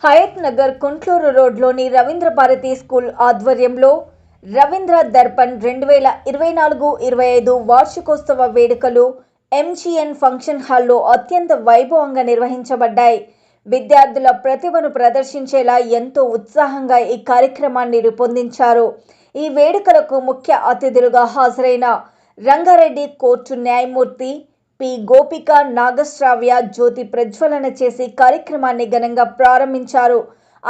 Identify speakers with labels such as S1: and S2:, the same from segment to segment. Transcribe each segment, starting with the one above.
S1: హయత్ నగర్ కుంట్లూరు రోడ్లోని రవీంద్ర భారతి స్కూల్ ఆధ్వర్యంలో రవీంద్ర దర్పణ్ 2024-25 వార్షికోత్సవ వేడుకలు ఎంజీఎన్ ఫంక్షన్ హాల్లో అత్యంత వైభవంగా నిర్వహించబడ్డాయి. విద్యార్థుల ప్రతిభను ప్రదర్శించేలా ఎంతో ఉత్సాహంగా ఈ కార్యక్రమాన్ని రూపొందించారు. ఈ వేడుకలకు ముఖ్య అతిథులుగా హాజరైన రంగారెడ్డి కోర్టు న్యాయమూర్తి పి గోపిక నాగశ్రావ్య జ్యోతి ప్రజ్వలన చేసి కార్యక్రమాన్ని ఘనంగా ప్రారంభించారు.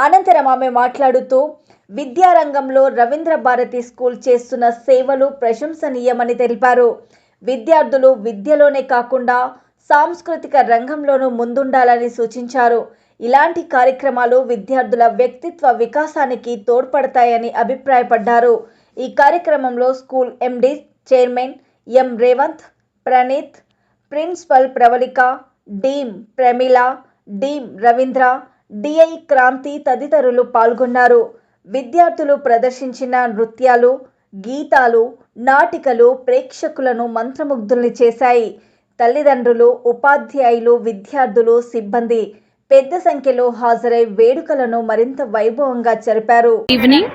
S1: అనంతరం ఆమె మాట్లాడుతూ విద్యారంగంలో రవీంద్ర భారతి స్కూల్ చేస్తున్న సేవలు ప్రశంసనీయమని తెలిపారు. విద్యార్థులు విద్యలోనే కాకుండా సాంస్కృతిక రంగంలోనూ ముందుండాలని సూచించారు. ఇలాంటి కార్యక్రమాలు విద్యార్థుల వ్యక్తిత్వ వికాసానికి తోడ్పడతాయని అభిప్రాయపడ్డారు. ఈ కార్యక్రమంలో school MD chairman M Revanth, Praneeth, principal Pravalika, dean Pramila, dean Ravindra, DI Kranthi తదితరులు పాల్గొన్నారు. విద్యార్థులు ప్రదర్శించిన నృత్యాలు, గీతాలు, నాటికలు ప్రేక్షకులను మంత్రముగ్ధుల్ని చేశాయి. తల్లిదండ్రులు, ఉపాధ్యాయులు, విద్యార్థులు, సిబ్బంది పెద్ద సంఖ్యలో హాజరై వేడుకలను మరింత వైభవంగా జరిపారు.
S2: Evening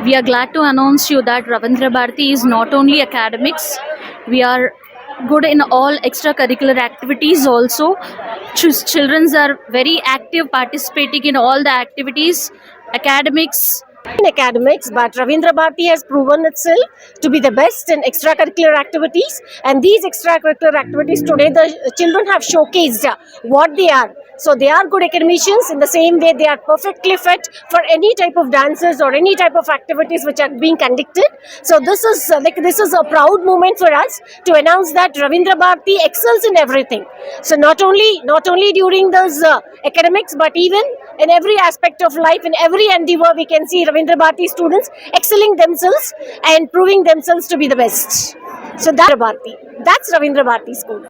S2: we are glad to announce you that Ravindra Bharati is not only academics, we are good in all extracurricular activities also. Children are very active, participating in all the activities, academics,
S3: but Ravindra Bharati has proven itself to be the best in extracurricular activities, and these extracurricular activities today the children have showcased what they are. So they are good academicians. In the same way, they are perfectly fit for any type of dances or any type of activities which are being conducted. So this is a proud moment for us to announce that Ravindra Bharati excels in everything. So not only during those academics, but even in every aspect of life, in every endeavor, we can see Ravindra Bharati students excelling themselves and proving themselves to be the best. So that's Ravindra Bharati School.